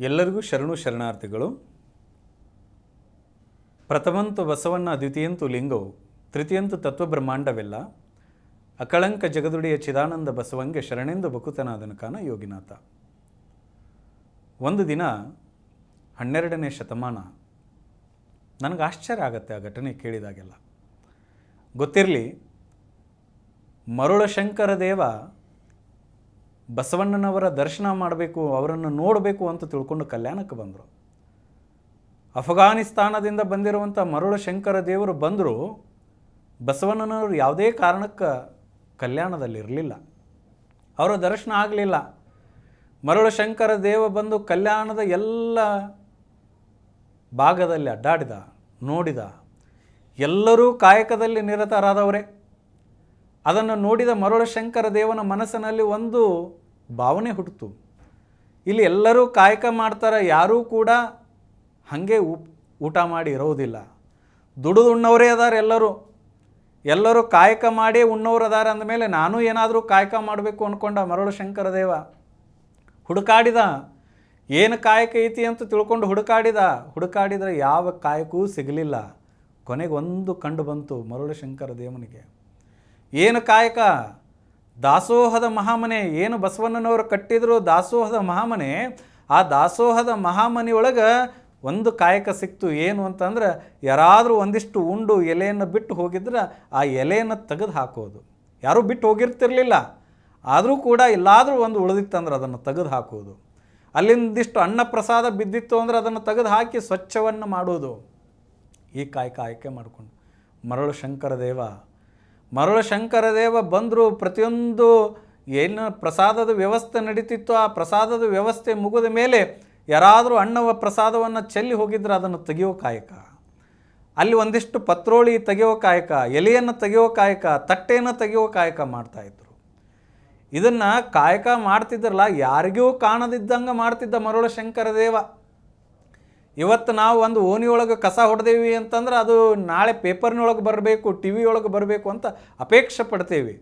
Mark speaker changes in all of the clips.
Speaker 1: ಎಲ್ಲರಿಗೂ ಶರಣು ಶರಣಾರ್ಥಿಗಳು. ಪ್ರಥಮಂತು ಬಸವಣ್ಣ, ದ್ವಿತೀಯಂತು ಲಿಂಗವು, ತೃತೀಯಂತು ತತ್ವಬ್ರಹ್ಮಾಂಡವೆಲ್ಲ, ಅಕಳಂಕ ಜಗದುಡಿಯ ಚಿದಾನಂದ ಬಸವಂಗೆ ಶರಣೆಂದು ಬಕುತನಾದನ ಕಾನ ಯೋಗಿನಾಥ. ಒಂದು ದಿನ 12ನೇ ಶತಮಾನ, ನನಗೆ ಆಶ್ಚರ್ಯ ಆಗತ್ತೆ ಆ ಘಟನೆ ಕೇಳಿದಾಗೆಲ್ಲ. ಗೊತ್ತಿರಲಿ, ಮರುಳಶಂಕರ ದೇವ ಬಸವಣ್ಣನವರ ದರ್ಶನ ಮಾಡಬೇಕು, ಅವರನ್ನು ನೋಡಬೇಕು ಅಂತ ತಿಳ್ಕೊಂಡು ಕಲ್ಯಾಣಕ್ಕೆ ಬಂದರು. ಅಫ್ಘಾನಿಸ್ತಾನದಿಂದ ಬಂದಿರುವಂಥ ಮರುಳಶಂಕರ ದೇವರು ಬಂದರು. ಬಸವಣ್ಣನವರು ಯಾವುದೇ ಕಾರಣಕ್ಕೆ ಕಲ್ಯಾಣದಲ್ಲಿರಲಿಲ್ಲ, ಅವರ ದರ್ಶನ ಆಗಲಿಲ್ಲ. ಮರುಳಶಂಕರ ದೇವ ಬಂದು ಕಲ್ಯಾಣದ ಎಲ್ಲ ಭಾಗದಲ್ಲಿ ಅಡ್ಡಾಡಿದ, ನೋಡಿದ. ಎಲ್ಲರೂ ಕಾಯಕದಲ್ಲಿ ನಿರತರಾದವರೇ. ಅದನ್ನು ನೋಡಿದ ಮರುಳಶಂಕರ ದೇವನ ಮನಸ್ಸಿನಲ್ಲಿ ಒಂದು ಭಾವನೆ ಹುಟ್ಟಿತು. ಇಲ್ಲಿ ಎಲ್ಲರೂ ಕಾಯಕ ಮಾಡ್ತಾರೆ, ಯಾರೂ ಕೂಡ ಹಾಗೆ ಊಟ ಮಾಡಿ ಇರೋದಿಲ್ಲ. ದುಡಿದು ಉಣ್ಣವರೇ ಅದಾರೆ. ಎಲ್ಲರೂ ಕಾಯಕ ಮಾಡಿ ಉಣ್ಣವ್ರು ಅದಾರೆ ಅಂದಮೇಲೆ ನಾನು ಏನಾದರೂ ಕಾಯಕ ಮಾಡಬೇಕು ಅಂದ್ಕೊಂಡ ಮರುಳಶಂಕರ ದೇವ. ಹುಡುಕಾಡಿದ, ಏನು ಕಾಯಕ ಐತಿ ಅಂತ ತಿಳ್ಕೊಂಡು ಹುಡುಕಾಡಿದರೆ ಯಾವ ಕಾಯಕವೂ ಸಿಗಲಿಲ್ಲ. ಕೊನೆಗೊಂದು ಕಂಡು ಬಂತು ಮರುಳಶಂಕರ ದೇವನಿಗೆ. ಏನು ಕಾಯಕ? ದಾಸೋಹದ ಮಹಾಮನೆ. ಏನು ಬಸವಣ್ಣನವರು ಕಟ್ಟಿದ್ರು ದಾಸೋಹದ ಮಹಾಮನೆ, ಆ ದಾಸೋಹದ ಮಹಾಮನೆಯೊಳಗೆ ಒಂದು ಕಾಯಕ ಸಿಕ್ತು. ಏನು ಅಂತಂದ್ರೆ, ಯಾರಾದರೂ ಒಂದಿಷ್ಟು ಉಂಡು ಎಲೆಯನ್ನು ಬಿಟ್ಟು ಹೋಗಿದ್ರೆ ಆ ಎಲೆಯನ್ನು ತೆಗೆದು ಹಾಕೋದು. ಯಾರೂ ಬಿಟ್ಟು ಹೋಗಿರ್ತಿರ್ಲಿಲ್ಲ, ಆದರೂ ಕೂಡ ಎಲ್ಲಾದರೂ ಒಂದು ಉಳಿದಿತ್ತಂದ್ರೆ ಅದನ್ನು ತೆಗೆದು ಹಾಕೋದು. ಅಲ್ಲಿಂದಿಷ್ಟು ಅನ್ನ ಪ್ರಸಾದ ಬಿದ್ದಿತ್ತು ಅಂದರೆ ಅದನ್ನು ತೆಗೆದು ಹಾಕಿ ಸ್ವಚ್ಛವನ್ನು ಮಾಡೋದು. ಈ ಕಾಯಕ ಆಯ್ಕೆ ಮಾಡಿಕೊಂಡು ಮರುಳಶಂಕರ ದೇವ ಬಂದರು. ಪ್ರತಿಯೊಂದು ಏನು ಪ್ರಸಾದದ ವ್ಯವಸ್ಥೆ ನಡೀತಿತ್ತು, ಆ ಪ್ರಸಾದದ ವ್ಯವಸ್ಥೆ ಮುಗಿದ ಮೇಲೆ ಯಾರಾದರೂ ಅಣ್ಣವ ಪ್ರಸಾದವನ್ನು ಚೆಲ್ಲಿ ಹೋಗಿದ್ರೆ ಅದನ್ನು ತೆಗೆಯೋ ಕಾಯಕ, ಅಲ್ಲಿ ಒಂದಿಷ್ಟು ಪತ್ರೋಳಿ ತೆಗೆಯೋ ಕಾಯಕ, ಎಲೆಯನ್ನು ತೆಗೆಯೋ ಕಾಯಕ, ತಟ್ಟೆಯನ್ನು ತೆಗೆಯೋ ಕಾಯಕ ಮಾಡ್ತಾಯಿದ್ರು. ಇದನ್ನು ಕಾಯಕ ಮಾಡ್ತಿದ್ರಲ್ಲ, ಯಾರಿಗೂ ಕಾಣದಿದ್ದಂಗೆ ಮಾಡ್ತಿದ್ದ ಮರುಳಶಂಕರ ದೇವ. ಇವತ್ತು ನಾವು ಒಂದು ಓಣಿಯೊಳಗೆ ಕಸ ಹೊಡೆದೇವಿ ಅಂತಂದ್ರೆ ಅದು ನಾಳೆ ಪೇಪರ್ನೊಳಗೆ ಬರಬೇಕು, ಟಿ ವಿಯೊಳಗೆ ಬರಬೇಕು ಅಂತ ಅಪೇಕ್ಷೆ ಪಡ್ತೇವೆ.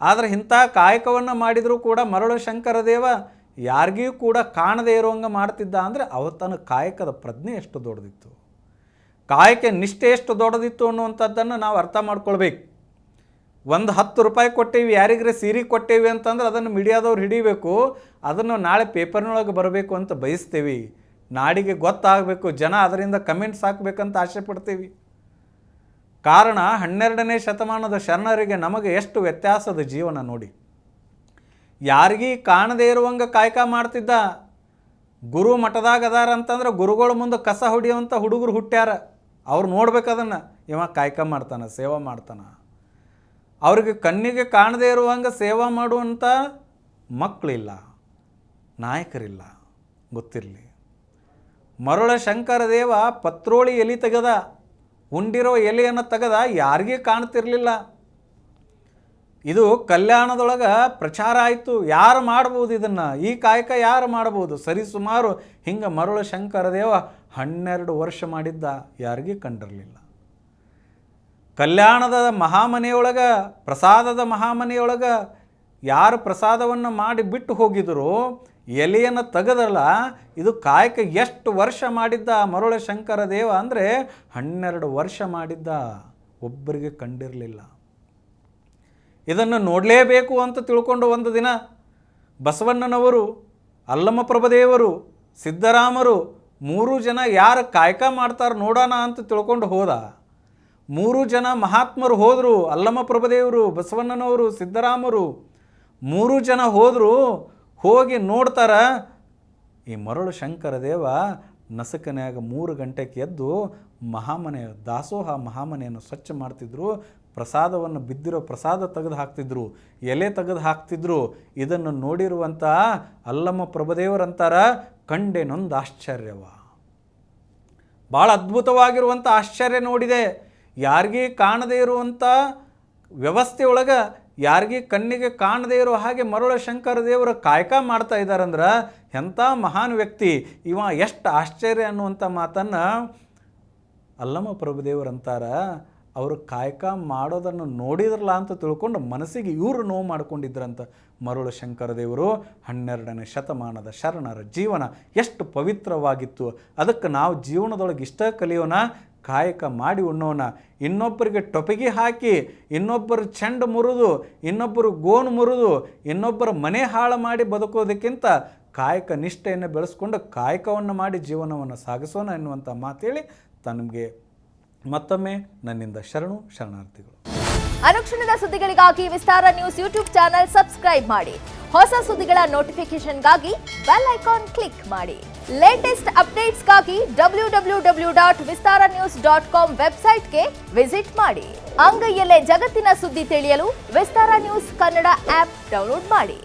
Speaker 1: ಆದರೆ ಇಂಥ ಕಾಯಕವನ್ನು ಮಾಡಿದರೂ ಕೂಡ ಮರುಳಶಂಕರ ದೇವ ಯಾರಿಗೂ ಕೂಡ ಕಾಣದೇ ಇರೋಂಗೆ ಮಾಡ್ತಿದ್ದ. ಅಂದರೆ ಅವತ್ತನ ಕಾಯಕದ ಪ್ರಜ್ಞೆ ಎಷ್ಟು ದೊಡ್ಡದಿತ್ತು, ಕಾಯಕ ನಿಷ್ಠೆ ಎಷ್ಟು ದೊಡ್ಡದಿತ್ತು ಅನ್ನುವಂಥದ್ದನ್ನು ನಾವು ಅರ್ಥ ಮಾಡ್ಕೊಳ್ಬೇಕು. ಒಂದು 10 ರೂಪಾಯಿ ಕೊಟ್ಟೇವಿ, ಯಾರಿಗ್ರೆ ಸೀರೆ ಕೊಟ್ಟೇವಿ ಅಂತಂದ್ರೆ ಅದನ್ನು ಮೀಡಿಯಾದವ್ರು ಹಿಡಿಬೇಕು, ಅದನ್ನು ನಾಳೆ ಪೇಪರ್ನೊಳಗೆ ಬರಬೇಕು ಅಂತ ಬಯಸ್ತೇವೆ. ನಾಡಿಗೆ ಗೊತ್ತಾಗಬೇಕು, ಜನ ಅದರಿಂದ ಕಮೆಂಟ್ಸ್ ಹಾಕಬೇಕಂತ ಆಸೆ ಪಡ್ತೀವಿ. ಕಾರಣ 12ನೇ ಶತಮಾನದ ಶರಣರಿಗೆ ನಮಗೆ ಎಷ್ಟು ವ್ಯತ್ಯಾಸದ ಜೀವನ ನೋಡಿ. ಯಾರಿಗೀ ಕಾಣದೇ ಇರುವಂಗೆ ಕಾಯಕ ಮಾಡ್ತಿದ್ದ. ಗುರು ಮಠದಾಗ ಅದಾರ ಅಂತಂದ್ರೆ ಗುರುಗಳ ಮುಂದೆ ಕಸ ಹೊಡಿಯುವಂಥ ಹುಡುಗರು ಹುಟ್ಟ್ಯಾರ. ಅವ್ರು ನೋಡ್ಬೇಕದನ್ನು, ಇವ ಕಾಯಕ ಮಾಡ್ತಾನೆ, ಸೇವಾ ಮಾಡ್ತಾನೆ. ಅವ್ರಿಗೆ ಕಣ್ಣಿಗೆ ಕಾಣದೇ ಇರುವಂಗೆ ಸೇವಾ ಮಾಡುವಂಥ ಮಕ್ಕಳಿಲ್ಲ, ನಾಯಕರಿಲ್ಲ. ಗೊತ್ತಿರಲಿ, ಮರುಳಶಂಕರ ದೇವ ಪತ್ರೋಳಿ ಎಲೆ ತೆಗೆದ, ಉಂಡಿರೋ ಎಲೆಯನ್ನು ತೆಗೆದ, ಯಾರಿಗೇ ಕಾಣ್ತಿರ್ಲಿಲ್ಲ. ಇದು ಕಲ್ಯಾಣದೊಳಗೆ ಪ್ರಚಾರ ಆಯಿತು. ಯಾರು ಮಾಡ್ಬೋದು ಇದನ್ನು? ಈ ಕಾಯಕ ಯಾರು ಮಾಡ್ಬೋದು? ಸರಿಸುಮಾರು ಹಿಂಗೆ ಮರುಳಶಂಕರ ದೇವ 12 ವರ್ಷ ಮಾಡಿದ್ದ, ಯಾರಿಗೂ ಕಂಡಿರಲಿಲ್ಲ. ಕಲ್ಯಾಣದ ಮಹಾಮನೆಯೊಳಗೆ, ಪ್ರಸಾದದ ಮಹಾಮನೆಯೊಳಗೆ ಯಾರು ಪ್ರಸಾದವನ್ನು ಮಾಡಿ ಬಿಟ್ಟು ಹೋಗಿದ್ರು, ಎಲೆಯನ್ನು ತೆಗೆದಲ್ಲ, ಇದು ಕಾಯಕ ಎಷ್ಟು ವರ್ಷ ಮಾಡಿದ್ದ ಮರುಳಶಂಕರ ದೇವ ಅಂದರೆ 12 ವರ್ಷ ಮಾಡಿದ್ದ, ಒಬ್ಬರಿಗೆ ಕಂಡಿರಲಿಲ್ಲ. ಇದನ್ನು ನೋಡಲೇಬೇಕು ಅಂತ ತಿಳ್ಕೊಂಡು ಒಂದು ದಿನ ಬಸವಣ್ಣನವರು, ಅಲ್ಲಮಪ್ರಭುದೇವರು, ಸಿದ್ದರಾಮರು 3 ಜನ ಯಾರು ಕಾಯಕ ಮಾಡ್ತಾರೆ ನೋಡೋಣ ಅಂತ ತಿಳ್ಕೊಂಡು ಹೋದ. 3 ಜನ ಮಹಾತ್ಮರು ಹೋದರು. ಅಲ್ಲಮಪ್ರಭುದೇವರು, ಬಸವಣ್ಣನವರು, ಸಿದ್ದರಾಮರು 3 ಜನ ಹೋದರು. ಹೋಗಿ ನೋಡ್ತಾರ, ಈ ಮರುಳಶಂಕರ ದೇವ ನಸಕನ್ಯಾಗ 3 ಗಂಟೆಗೆ ಎದ್ದು ಮಹಾಮನೆ, ದಾಸೋಹ ಮಹಾಮನೆಯನ್ನು ಸ್ವಚ್ಛ ಮಾಡ್ತಿದ್ರು. ಪ್ರಸಾದವನ್ನು ಬಿದ್ದಿರೋ ಪ್ರಸಾದ ತೆಗೆದು ಹಾಕ್ತಿದ್ರು, ಎಲೆ ತೆಗೆದು ಹಾಕ್ತಿದ್ರು. ಇದನ್ನು ನೋಡಿರುವಂಥ ಅಲ್ಲಮ್ಮ ಪ್ರಭುದೇವರಂತಾರ, ಕಂಡೇನೊಂದು ಆಶ್ಚರ್ಯವ, ಭಾಳ ಅದ್ಭುತವಾಗಿರುವಂಥ ಆಶ್ಚರ್ಯ ನೋಡಿದೆ. ಯಾರಿಗೇ ಕಾಣದೇ ಇರುವಂಥ ವ್ಯವಸ್ಥೆಯೊಳಗೆ, ಯಾರಿಗೇ ಕಣ್ಣಿಗೆ ಕಾಣದೇ ಇರೋ ಹಾಗೆ ಮರುಳಶಂಕರ ದೇವರ ಕಾಯಕ ಮಾಡ್ತಾ ಇದ್ದಾರಂದ್ರೆ ಎಂಥ ಮಹಾನ್ ವ್ಯಕ್ತಿ ಇವ, ಎಷ್ಟು ಆಶ್ಚರ್ಯ ಅನ್ನುವಂಥ ಮಾತನ್ನು ಅಲ್ಲಮ ಪ್ರಭುದೇವರಂತಾರ. ಅವರು ಕಾಯಕ ಮಾಡೋದನ್ನು ನೋಡಿದ್ರಲ್ಲ ಅಂತ ತಿಳ್ಕೊಂಡು ಮನಸ್ಸಿಗೆ ಇವರು ನೋವು ಮಾಡ್ಕೊಂಡಿದ್ರಂತ ಮರುಳು ಶಂಕರದೇವರು. 12ನೇ ಶತಮಾನದ ಶರಣರ ಜೀವನ ಎಷ್ಟು ಪವಿತ್ರವಾಗಿತ್ತು. ಅದಕ್ಕೆ ನಾವು ಜೀವನದೊಳಗೆ ಇಷ್ಟ ಕಲಿಯೋಣ, ಕಾಯಕ ಮಾಡಿ ಉಣ್ಣೋಣ. ಇನ್ನೊಬ್ಬರಿಗೆ ಟೊಪಿಗೆ ಹಾಕಿ, ಇನ್ನೊಬ್ಬರು ಚೆಂಡು ಮುರಿದು, ಇನ್ನೊಬ್ಬರು ಗೋನು ಮುರಿದು, ಇನ್ನೊಬ್ಬರ ಮನೆ ಹಾಳು ಮಾಡಿ ಬದುಕೋದಕ್ಕಿಂತ ಕಾಯಕ ನಿಷ್ಠೆಯನ್ನು ಬೆಳೆಸ್ಕೊಂಡು ಕಾಯಕವನ್ನು ಮಾಡಿ ಜೀವನವನ್ನು ಸಾಗಿಸೋಣ ಎನ್ನುವಂಥ ಮಾತೇಳಿ ತನಗೆ ಮತ್ತೊಮ್ಮೆ ನನ್ನಿಂದ ಶರಣಾರ್ಥಿಗಳು.
Speaker 2: ಅನುಕ್ಷಣದ ಸುದ್ದಿಗಳಿಗಾಗಿ ವಿಸ್ತಾರ ನ್ಯೂಸ್ ಯೂಟ್ಯೂಬ್ ಚಾನೆಲ್ ಸಬ್ಸ್ಕ್ರೈಬ್ ಮಾಡಿ. ಹೊಸ ಸುದ್ದಿಗಳ ನೋಟಿಫಿಕೇಶನ್ಗಾಗಿ ಬೆಲ್ ಐಕಾನ್ ಕ್ಲಿಕ್ ಮಾಡಿ. ಲೇಟೆಸ್ಟ್ ಅಪ್ಡೇಟ್ಸ್ಗಾಗಿ www.vistaranews.com ವೆಬ್ಸೈಟ್ಗೆ ವಿಸಿಟ್ ಮಾಡಿ. ಅಂಗೈಯಲ್ಲೇ ಜಗತ್ತಿನ ಸುದ್ದಿ ತಿಳಿಯಲು ವಿಸ್ತಾರ ನ್ಯೂಸ್ ಕನ್ನಡ ಆಪ್ ಡೌನ್ಲೋಡ್ ಮಾಡಿ.